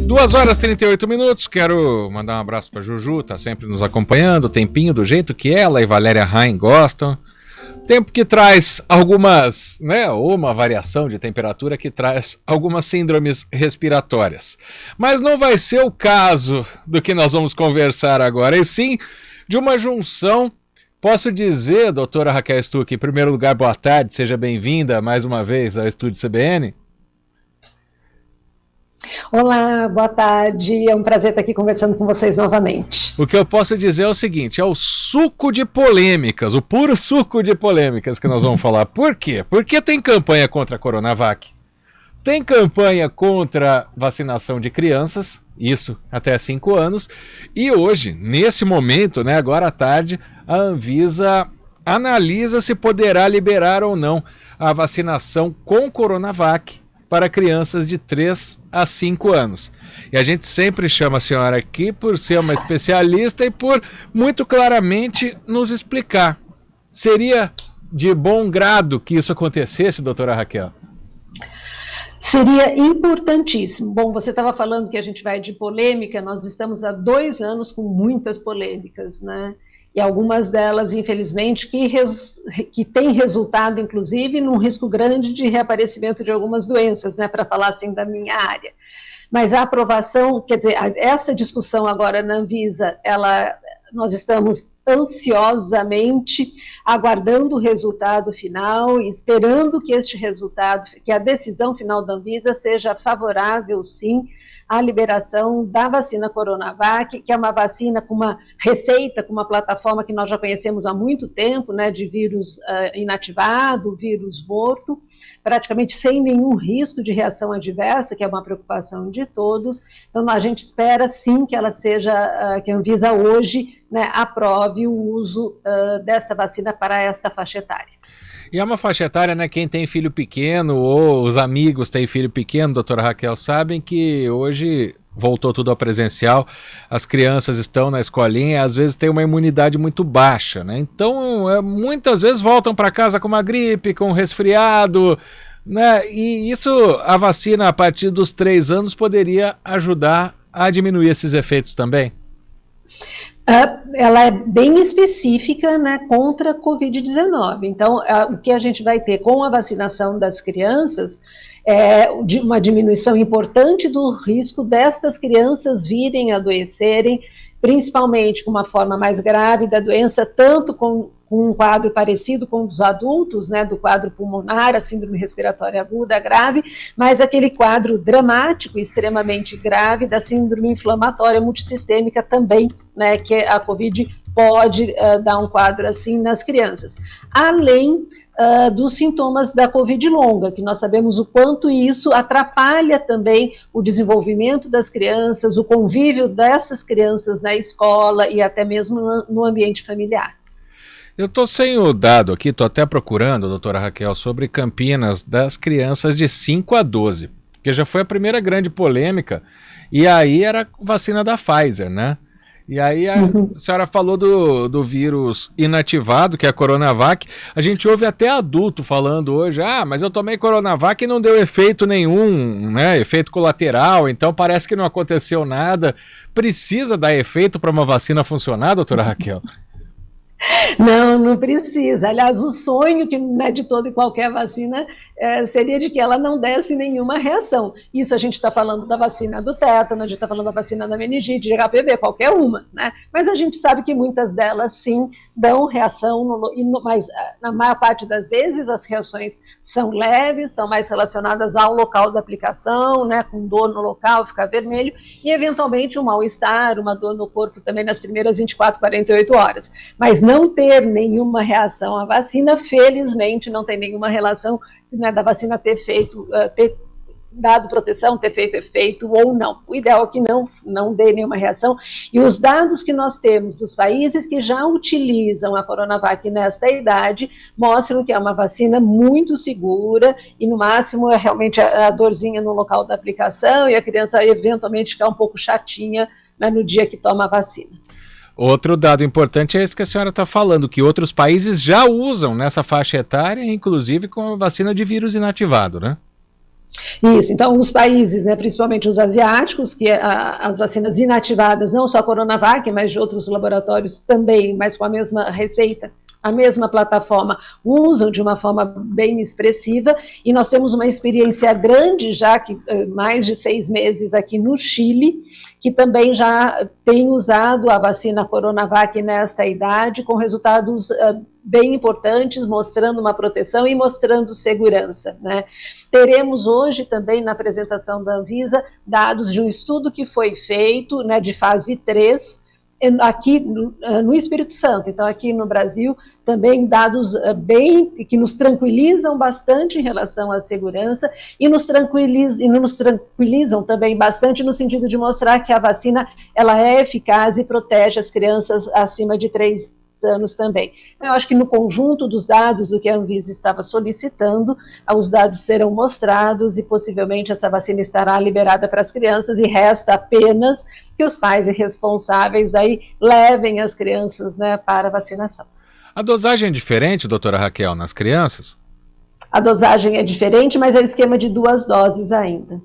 2h38. Quero mandar um abraço para Juju, tá sempre nos acompanhando, tempinho do jeito que ela e Valéria Rain gostam. Tempo que traz algumas, ou uma variação de temperatura que traz algumas síndromes respiratórias. Mas não vai ser o caso do que nós vamos conversar agora, e sim de uma junção. Posso dizer, doutora Raquel Stuck, em primeiro lugar, boa tarde, seja bem-vinda mais uma vez ao Estúdio CBN. Olá, boa tarde, é um prazer estar aqui conversando com vocês novamente. O que eu posso dizer é o seguinte, é o suco de polêmicas, o puro suco de polêmicas que nós vamos falar. Por quê? Porque tem campanha contra a Coronavac, tem campanha contra vacinação de crianças, isso até 5 anos, e hoje, nesse momento, agora à tarde, a Anvisa analisa se poderá liberar ou não a vacinação com Coronavac para crianças de 3 a 5 anos. E a gente sempre chama a senhora aqui por ser uma especialista e por muito claramente nos explicar. Seria de bom grado que isso acontecesse, doutora Raquel? Seria importantíssimo. Bom, você estava falando que a gente vai de polêmica, nós estamos há 2 anos com muitas polêmicas, E algumas delas, infelizmente, que têm resultado, inclusive, num risco grande de reaparecimento de algumas doenças, para falar assim da minha área. Mas a aprovação, quer dizer, essa discussão agora na Anvisa, nós estamos ansiosamente aguardando o resultado final, esperando que este resultado, que a decisão final da Anvisa seja favorável, sim, a liberação da vacina Coronavac, que é uma vacina com uma receita, com uma plataforma que nós já conhecemos há muito tempo, de vírus inativado, vírus morto, praticamente sem nenhum risco de reação adversa, que é uma preocupação de todos. Então, a gente espera, sim, que ela seja, que a Anvisa hoje aprove o uso dessa vacina para essa faixa etária. E é uma faixa etária, quem tem filho pequeno ou os amigos têm filho pequeno, doutora Raquel, sabem que hoje voltou tudo ao presencial, as crianças estão na escolinha, às vezes tem uma imunidade muito baixa, Então, muitas vezes voltam para casa com uma gripe, com um resfriado, E isso, a vacina a partir dos 3 anos poderia ajudar a diminuir esses efeitos também? Ela é bem específica, contra a Covid-19. Então, o que a gente vai ter com a vacinação das crianças é uma diminuição importante do risco destas crianças virem a adoecerem, principalmente com uma forma mais grave da doença, tanto com um quadro parecido com os adultos, do quadro pulmonar, a síndrome respiratória aguda grave, mas aquele quadro dramático, extremamente grave, da síndrome inflamatória multissistêmica também, que a Covid pode dar um quadro assim nas crianças. Além dos sintomas da Covid longa, que nós sabemos o quanto isso atrapalha também o desenvolvimento das crianças, o convívio dessas crianças na escola e até mesmo no ambiente familiar. Eu estou sem o dado aqui, estou até procurando, doutora Raquel, sobre Campinas das crianças de 5 a 12, porque já foi a primeira grande polêmica, e aí era a vacina da Pfizer, E aí a senhora falou do vírus inativado, que é a Coronavac. A gente ouve até adulto falando hoje, mas eu tomei Coronavac e não deu efeito nenhum, efeito colateral, então parece que não aconteceu nada. Precisa dar efeito para uma vacina funcionar, doutora Raquel? Não precisa. Aliás, o sonho de toda e qualquer vacina seria de que ela não desse nenhuma reação. Isso a gente está falando da vacina do tétano, a gente está falando da vacina da meningite, de HPV, qualquer uma, Mas a gente sabe que muitas delas, sim, dão reação, mas na maior parte das vezes as reações são leves, são mais relacionadas ao local da aplicação, com dor no local, ficar vermelho, e eventualmente um mal-estar, uma dor no corpo também nas primeiras 24, 48 horas. Mas não ter nenhuma reação à vacina, felizmente não tem nenhuma relação da vacina ter dado proteção, ter feito efeito ou não. O ideal é que não dê nenhuma reação. E os dados que nós temos dos países que já utilizam a Coronavac nesta idade mostram que é uma vacina muito segura e no máximo é realmente a dorzinha no local da aplicação e a criança eventualmente ficar um pouco chatinha no dia que toma a vacina. Outro dado importante é esse que a senhora está falando, que outros países já usam nessa faixa etária, inclusive com a vacina de vírus inativado, Isso, então os países, né, principalmente os asiáticos, que as vacinas inativadas, não só a Coronavac, mas de outros laboratórios também, mas com a mesma receita, a mesma plataforma, usam de uma forma bem expressiva, e nós temos uma experiência grande já, que mais de 6 meses aqui no Chile, que também já tem usado a vacina Coronavac nesta idade, com resultados bem importantes, mostrando uma proteção e mostrando segurança, né? Teremos hoje também na apresentação da Anvisa dados de um estudo que foi feito, né, de fase 3, aqui no Espírito Santo. Então aqui no Brasil também dados bem, que nos tranquilizam bastante em relação à segurança e nos tranquilizam também bastante no sentido de mostrar que a vacina ela é eficaz e protege as crianças acima de 3 anos também. Eu acho que no conjunto dos dados do que a Anvisa estava solicitando, os dados serão mostrados e possivelmente essa vacina estará liberada para as crianças, e resta apenas que os pais e responsáveis aí levem as crianças, né, para a vacinação. A dosagem é diferente, doutora Raquel, nas crianças? A dosagem é diferente, mas é o esquema de 2 doses ainda.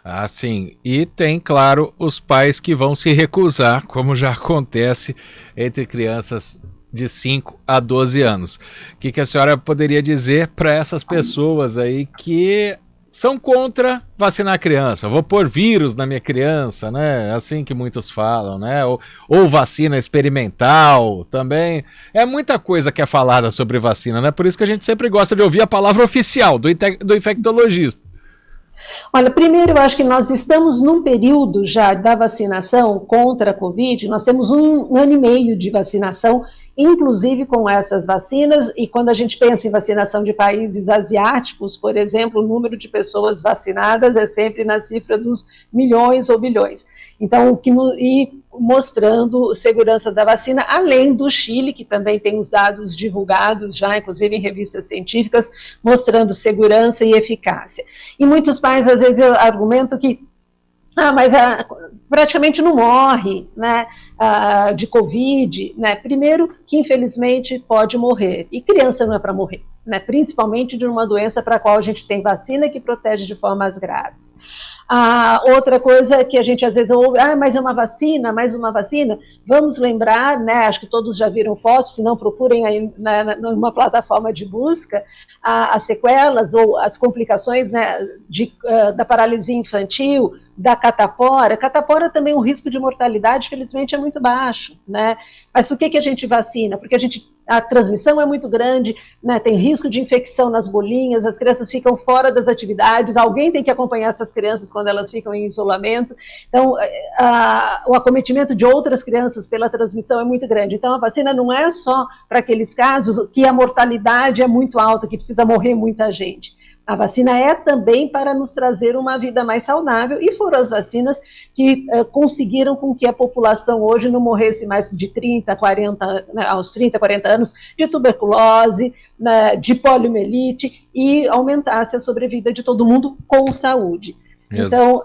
Ah, sim. E tem, claro, os pais que vão se recusar, como já acontece entre crianças de 5 a 12 anos. O que a senhora poderia dizer para essas pessoas aí que são contra vacinar a criança? Vou pôr vírus na minha criança, né? Assim que muitos falam, né? Ou vacina experimental também. É muita coisa que é falada sobre vacina, né? Por isso que a gente sempre gosta de ouvir a palavra oficial do infectologista. Olha, primeiro eu acho que nós estamos num período já da vacinação contra a Covid, nós temos um ano e meio de vacinação, inclusive com essas vacinas, e quando a gente pensa em vacinação de países asiáticos, por exemplo, o número de pessoas vacinadas é sempre na cifra dos milhões ou bilhões. Então, mostrando segurança da vacina, além do Chile, que também tem os dados divulgados já, inclusive em revistas científicas, mostrando segurança e eficácia. E muitos pais, às vezes, argumentam que mas praticamente não morre, né, de Covid, né? Primeiro que infelizmente pode morrer, e criança não é para morrer, né, principalmente de uma doença para a qual a gente tem vacina que protege de formas graves. Outra coisa que a gente às vezes ouve, mas é uma vacina, mais uma vacina. Vamos lembrar, né, acho que todos já viram fotos, se não procurem aí numa plataforma de busca, as sequelas ou as complicações, né, da paralisia infantil, da catapora. Catapora também, o risco de mortalidade, felizmente, é muito baixo, né? Mas por que a gente vacina? Porque a transmissão é muito grande, né, tem risco de infecção nas bolinhas, as crianças ficam fora das atividades, alguém tem que acompanhar essas crianças quando elas ficam em isolamento, então o acometimento de outras crianças pela transmissão é muito grande. Então a vacina não é só para aqueles casos que a mortalidade é muito alta, que precisa morrer muita gente. A vacina é também para nos trazer uma vida mais saudável, e foram as vacinas que conseguiram com que a população hoje não morresse mais de 30, 40, né, aos 30, 40 anos, de tuberculose, né, de poliomielite, e aumentasse a sobrevida de todo mundo com saúde. Então,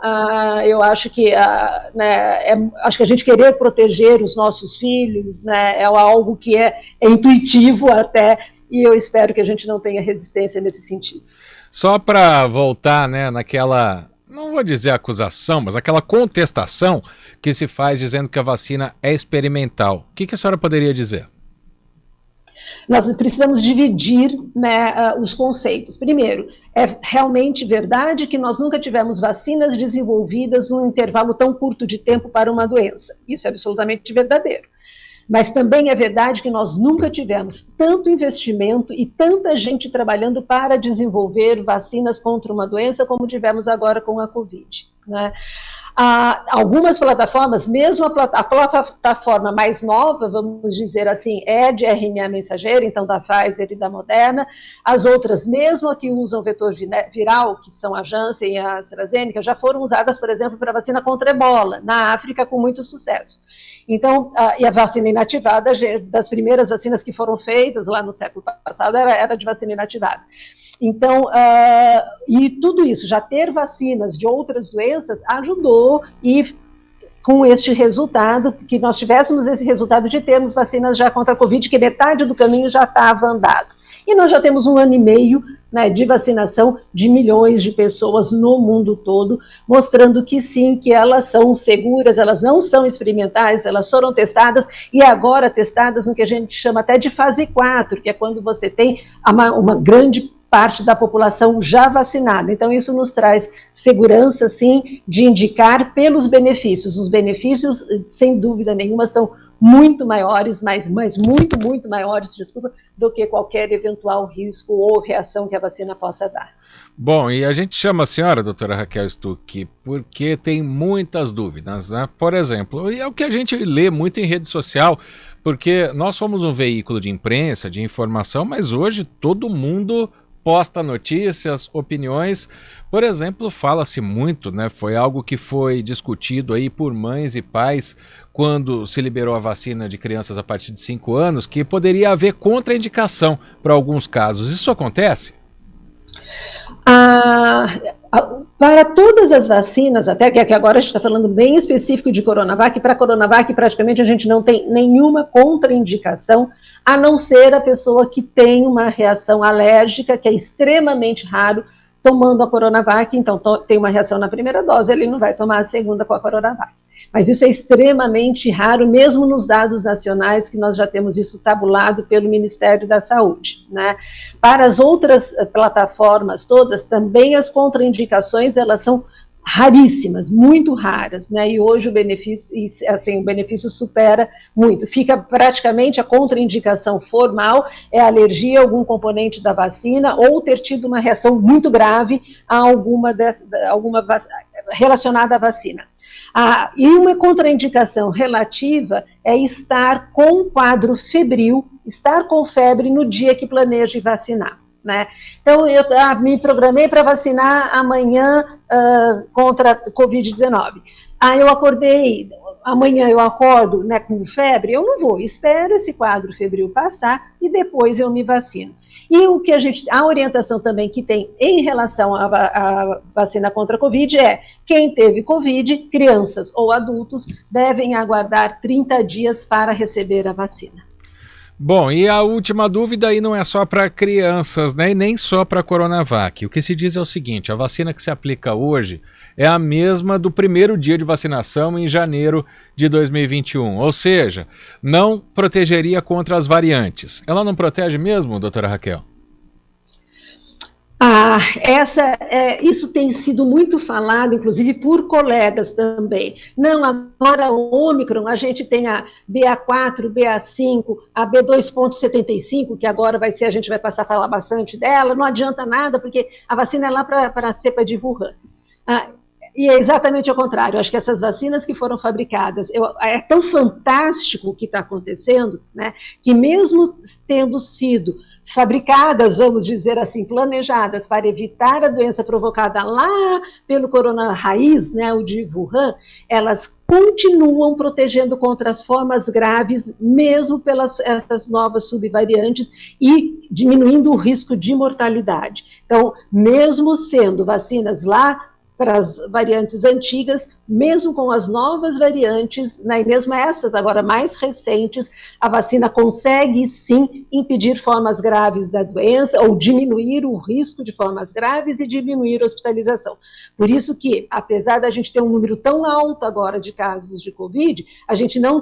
eu acho que, acho que a gente querer proteger os nossos filhos, né, é algo que é intuitivo até, e eu espero que a gente não tenha resistência nesse sentido. Só para voltar, né, naquela, não vou dizer acusação, mas aquela contestação que se faz dizendo que a vacina é experimental. O que a senhora poderia dizer? Nós precisamos dividir, né, os conceitos. Primeiro, é realmente verdade que nós nunca tivemos vacinas desenvolvidas num intervalo tão curto de tempo para uma doença. Isso é absolutamente verdadeiro. Mas também é verdade que nós nunca tivemos tanto investimento e tanta gente trabalhando para desenvolver vacinas contra uma doença como tivemos agora com a Covid, né? Algumas plataformas, mesmo a plataforma mais nova, vamos dizer assim, é de RNA mensageiro, então da Pfizer e da Moderna. As outras, mesmo a que usam vetor viral, que são a Janssen e a AstraZeneca, já foram usadas, por exemplo, para vacina contra ebola, na África, com muito sucesso. Então, e a vacina inativada, das primeiras vacinas que foram feitas lá no século passado, era de vacina inativada. Então, e tudo isso, já ter vacinas de outras doenças ajudou, e com este resultado, que nós tivéssemos esse resultado de termos vacinas já contra a Covid, que metade do caminho já estava andado. E nós já temos 1 ano e meio, né, de vacinação de milhões de pessoas no mundo todo, mostrando que sim, que elas são seguras, elas não são experimentais, elas foram testadas e agora testadas no que a gente chama até de fase 4, que é quando você tem uma grande parte da população já vacinada. Então, isso nos traz segurança, sim, de indicar pelos benefícios. Os benefícios, sem dúvida nenhuma, são muito maiores, mas muito, muito maiores, desculpa, do que qualquer eventual risco ou reação que a vacina possa dar. Bom, e a gente chama a senhora, doutora Raquel Stuck, porque tem muitas dúvidas, né? Por exemplo, e é o que a gente lê muito em rede social, porque nós somos um veículo de imprensa, de informação, mas hoje todo mundo posta notícias, opiniões. Por exemplo, fala-se muito, né? Foi algo que foi discutido aí por mães e pais quando se liberou a vacina de crianças a partir de 5 anos, que poderia haver contraindicação para alguns casos. Isso acontece? Para todas as vacinas, até que agora a gente está falando bem específico de Coronavac, para a Coronavac praticamente a gente não tem nenhuma contraindicação, a não ser a pessoa que tem uma reação alérgica, que é extremamente raro, tomando a Coronavac, então tem uma reação na primeira dose, ele não vai tomar a segunda com a Coronavac. Mas isso é extremamente raro, mesmo nos dados nacionais, que nós já temos isso tabulado pelo Ministério da Saúde, né? Para as outras plataformas todas, também as contraindicações, elas são raríssimas, muito raras, né? E hoje o benefício supera muito. Fica praticamente a contraindicação formal é alergia a algum componente da vacina ou ter tido uma reação muito grave a alguma relacionada à vacina. E uma contraindicação relativa é estar com um quadro febril, estar com febre no dia que planeja vacinar. Né? Então, eu me programei para vacinar amanhã contra a Covid-19. Eu acordei, amanhã eu acordo, né, com febre, eu não vou, espero esse quadro febril passar e depois eu me vacino. E a orientação também que tem em relação à vacina contra a Covid é: quem teve Covid, crianças ou adultos, devem aguardar 30 dias para receber a vacina. Bom, e a última dúvida aí não é só para crianças, né, e nem só para a Coronavac. O que se diz é o seguinte: a vacina que se aplica hoje é a mesma do primeiro dia de vacinação em janeiro de 2021, ou seja, não protegeria contra as variantes. Ela não protege mesmo, doutora Raquel? Isso tem sido muito falado, inclusive por colegas também. Não, agora o Ômicron, a gente tem a BA4, BA5, a B2.75, que agora a gente vai passar a falar bastante dela, não adianta nada, porque a vacina é lá para a cepa de Wuhan. E é exatamente ao contrário. Acho que essas vacinas que foram fabricadas, é tão fantástico o que está acontecendo, né, que mesmo tendo sido fabricadas, vamos dizer assim, planejadas para evitar a doença provocada lá pelo corona raiz, né, o de Wuhan, elas continuam protegendo contra as formas graves, mesmo pelas essas novas subvariantes, e diminuindo o risco de mortalidade. Então, mesmo sendo vacinas lá para as variantes antigas, mesmo com as novas variantes, né, e mesmo essas agora mais recentes, a vacina consegue sim impedir formas graves da doença, ou diminuir o risco de formas graves e diminuir a hospitalização. Por isso que, apesar da gente ter um número tão alto agora de casos de Covid, a gente não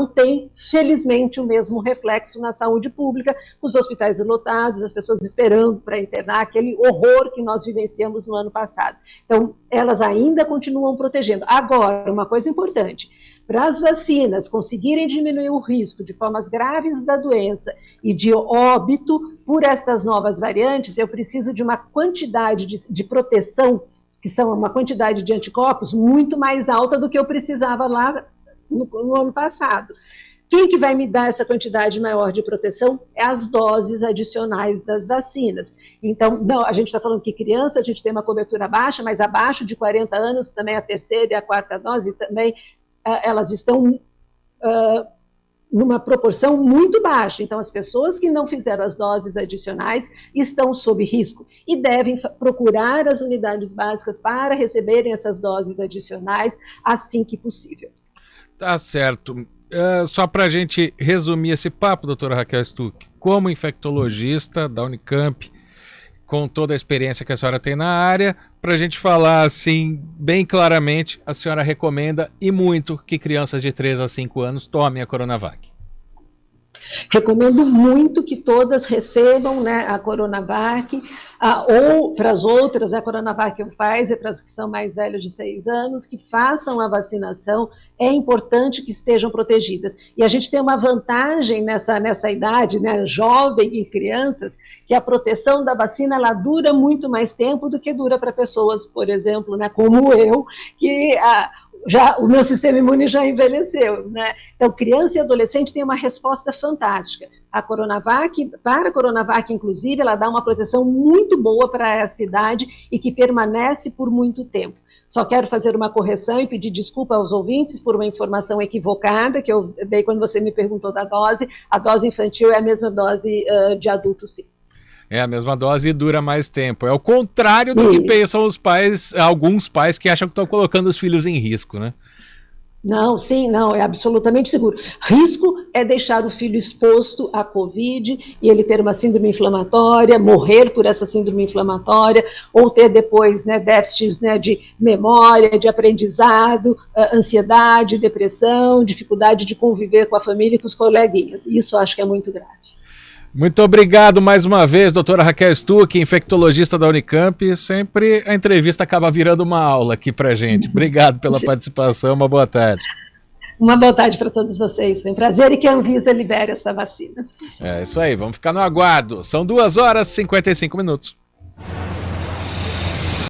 tem, felizmente, o mesmo reflexo na saúde pública, os hospitais lotados, as pessoas esperando para internar, aquele horror que nós vivenciamos no ano passado. Então, elas ainda continuam protegendo. Agora, uma coisa importante: para as vacinas conseguirem diminuir o risco de formas graves da doença e de óbito por estas novas variantes, eu preciso de uma quantidade de proteção, que são uma quantidade de anticorpos muito mais alta do que eu precisava lá no ano passado. Quem que vai me dar essa quantidade maior de proteção? É as doses adicionais das vacinas. Então, não, a gente está falando que criança, a gente tem uma cobertura baixa, mas abaixo de 40 anos, também a terceira e a quarta dose, também elas estão numa proporção muito baixa. Então, as pessoas que não fizeram as doses adicionais estão sob risco e devem procurar as unidades básicas para receberem essas doses adicionais assim que possível. Tá certo. Só para a gente resumir esse papo, doutora Raquel Stuck, como infectologista da Unicamp, com toda a experiência que a senhora tem na área, para a gente falar assim, bem claramente, a senhora recomenda e muito que crianças de 3 a 5 anos tomem a Coronavac. Recomendo muito que todas recebam, né, a Coronavac, ou para as outras, a Coronavac e o Pfizer, para as que são mais velhas de 6 anos, que façam a vacinação. É importante que estejam protegidas. E a gente tem uma vantagem nessa idade, né, jovem e crianças, que a proteção da vacina ela dura muito mais tempo do que dura para pessoas, por exemplo, né, como eu, que já o meu sistema imune já envelheceu, né? Então, criança e adolescente têm uma resposta fantástica. Para a Coronavac, inclusive, ela dá uma proteção muito boa para essa idade e que permanece por muito tempo. Só quero fazer uma correção e pedir desculpa aos ouvintes por uma informação equivocada que eu dei quando você me perguntou da dose. A dose infantil é a mesma dose de adulto, sim. É a mesma dose e dura mais tempo. É o contrário do que pensam os pais, alguns pais que acham que estão colocando os filhos em risco, né? Não, sim, não, é absolutamente seguro. Risco é deixar o filho exposto à Covid e ele ter uma síndrome inflamatória, morrer por essa síndrome inflamatória, ou ter depois, né, déficits, né, de memória, de aprendizado, ansiedade, depressão, dificuldade de conviver com a família e com os coleguinhas. Isso eu acho que é muito grave. Muito obrigado mais uma vez, doutora Raquel Stuck, infectologista da Unicamp. Sempre a entrevista acaba virando uma aula aqui pra gente. Obrigado pela participação, uma boa tarde. Uma boa tarde para todos vocês. Foi um prazer e que a Anvisa libere essa vacina. É isso aí, vamos ficar no aguardo. São 2h55.